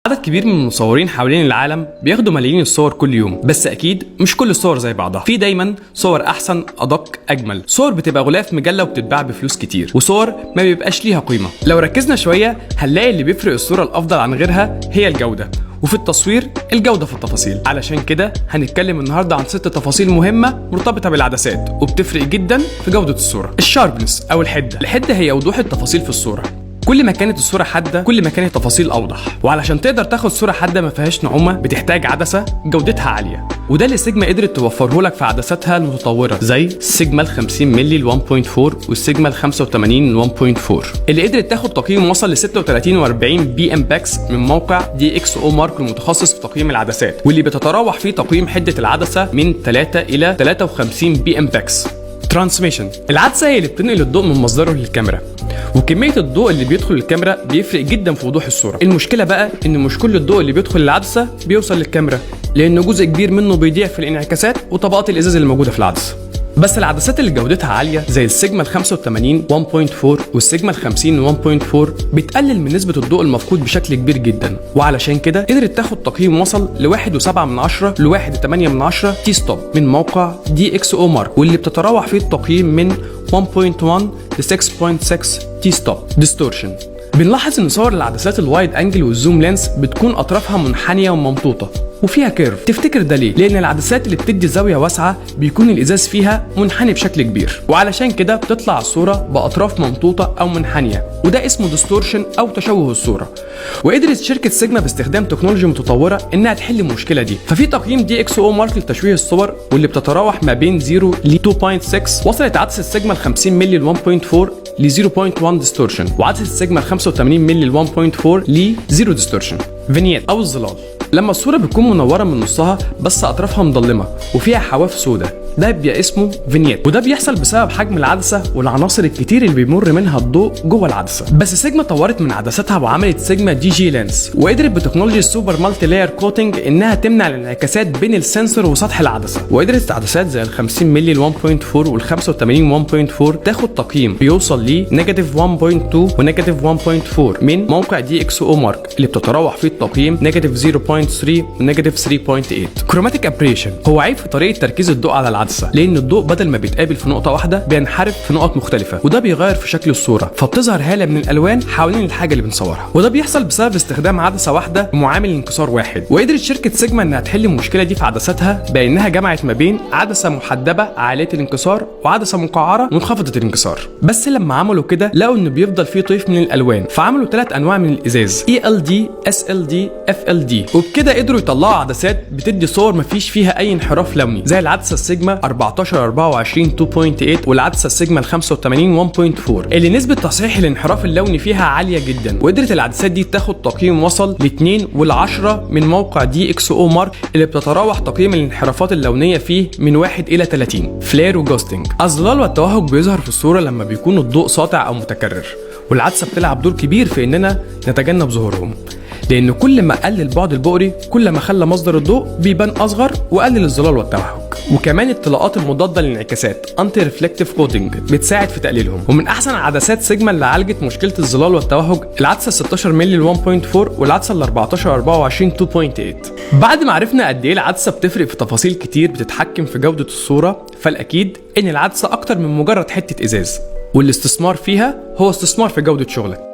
عدد كبير من المصورين حوالين العالم بياخدوا ملايين الصور كل يوم، بس اكيد مش كل الصور زي بعضها. في دايما صور احسن، ادق، اجمل، صور بتبقى غلاف مجله وبتتباع بفلوس كتير، وصور ما بيبقاش ليها قيمه. لو ركزنا شويه هنلاقي اللي بيفرق الصوره الافضل عن غيرها هي الجوده، وفي التصوير الجوده في التفاصيل. علشان كده هنتكلم النهارده عن 6 تفاصيل مهمه مرتبطه بالعدسات وبتفرق جدا في جوده الصوره. الشاربنس او الحده هي وضوح التفاصيل في الصوره. كل ما كانت الصوره حاده كل ما كانت التفاصيل اوضح، وعلشان تقدر تاخد صوره حاده ما فيهاش نعومه بتحتاج عدسه جودتها عاليه، وده اللي سيجما قدرت توفره لك في عدساتها المتطوره زي السيجما ال 50 مللي ال 1.4 والسيجما ال 85 ال 1.4 اللي قدرت تاخد تقييم وصل ل 36 و40 بي ام باكس من موقع دي اكس او مارك المتخصص في تقييم العدسات، واللي بتتراوح فيه تقييم حده العدسه من 3 الى 53 بي ام باكس. ترانسميشن، العدسه هي اللي بتنقل الضوء من مصدره للكاميرا، وكميه الضوء اللي بيدخل الكاميرا بيفرق جدا في وضوح الصوره. المشكله بقى ان مش كل الضوء اللي بيدخل العدسه بيوصل للكاميرا، لان جزء كبير منه بيضيع في الانعكاسات وطبقات الازاز اللي موجوده في العدسه. بس العدسات اللي جودتها عاليه زي السيجما ال 85 1.4 والسيجما ال 50 1.4 بتقلل من نسبه الضوء المفقود بشكل كبير جدا، وعلشان كده قدرت تاخد تقييم وصل ل 1.7 ل 1.8 تي ستوب من موقع دي اكس او مارك، واللي بتتراوح فيه التقييم من 1.1 ل 6.6 تي ستوب. ديستورشن، بنلاحظ ان صور العدسات الوايد انجل والزوم لينس بتكون اطرافها منحنيه وممطوطه وفيها كيرف. تفتكر ده ليه؟ لان العدسات اللي بتدي زاويه واسعه بيكون الازاز فيها منحني بشكل كبير، وعلشان كده بتطلع الصوره باطراف ممطوطه او منحنيه، وده اسمه ديستورشن او تشوه الصوره. وقدرت شركه سيجما باستخدام تكنولوجيا متطوره انها تحل المشكله دي. ففي تقييم دي اكس او مارك لتشويه الصور واللي بتتراوح ما بين 0 ل 2.6، وصلت عدسه السيجما ال 50 مللي ال 1.4 ل 0.1 ديستورشن، وعدسه السيجما ال 85 مللي ال 1.4 ل 0 ديستورشن. فينيت او الظلال، لما الصوره بتكون منوره من نصها بس اطرافها مظلمه وفيها حواف سوداء، ده بيبقى اسمه فينيت، وده بيحصل بسبب حجم العدسه والعناصر الكتير اللي بيمر منها الضوء جوه العدسه. بس سيجما طورت من عدساتها وعملت سيجما دي جي لينس، وقدرت بتكنولوجيا السوبر مالتي لاير كوتنج انها تمنع الانعكاسات بين السنسور وسطح العدسه. وقدرت عدسات زي ال 50 مللي ال 1.4 وال 85 1.4 تاخد تقييم بيوصل ل نيجاتيف 1.2 ونيجاتيف 1.4 من موقع دي اكس او مارك، اللي بتتراوح فيه التقييم نيجاتيف 0.3 ونيجاتيف 3.8. كروماتيك ابريشن هو عيب في طريقه تركيز الضوء على العدسه، لان الضوء بدل ما بيتقابل في نقطه واحده بينحرف في نقط مختلفه، وده بيغير في شكل الصوره، فبتظهر هاله من الالوان حوالين الحاجه اللي بنصورها، وده بيحصل بسبب استخدام عدسه واحده ومعامل انكسار واحد. وقدرت شركه سيجما انها تحل المشكله دي في عدساتها بانها جمعت ما بين عدسه محدبه عاليه الانكسار وعدسه مقعره منخفضه الانكسار. بس لما عملوا كده لقوا ان بيفضل فيه طيف من الالوان، فعملوا 3 انواع من الازاز ELD SLD FLD، وبكده قدروا يطلعوا عدسات بتدي صور مفيش فيها اي انحراف لوني، زي العدسه السيجما 14-24 2.8 والعدسه السيجما ال 85 1.4 اللي نسبه تصحيح الانحراف اللوني فيها عاليه جدا. وقدرت العدسات دي تاخد تقييم وصل ل 2 و10 من موقع دي اكس او مارك، اللي بتتراوح تقييم الانحرافات اللونيه فيه من 1 الى 30. فلير وجوستنج، الظلال والتوهج بيظهر في الصوره لما بيكون الضوء ساطع او متكرر، والعدسه بتلعب دور كبير في اننا نتجنب ظهورهم، لان كل ما قل البعد البؤري كل ما خلى مصدر الضوء بيبان اصغر وقلل الظلال والتوهج. وكمان الطلاءات المضاده للانعكاسات انتي ريفلكتيف كوتنج بتساعد في تقليلهم. ومن احسن عدسات سيجما اللي عالجت مشكله الظلال والتوهج العدسه 16 مللي ال 1.4 والعدسه ال 14-24 2.8. بعد ما عرفنا قد ايه العدسه بتفرق في تفاصيل كتير بتتحكم في جوده الصوره، فالاكيد ان العدسه اكتر من مجرد حته ازاز، والاستثمار فيها هو استثمار في جوده شغلك.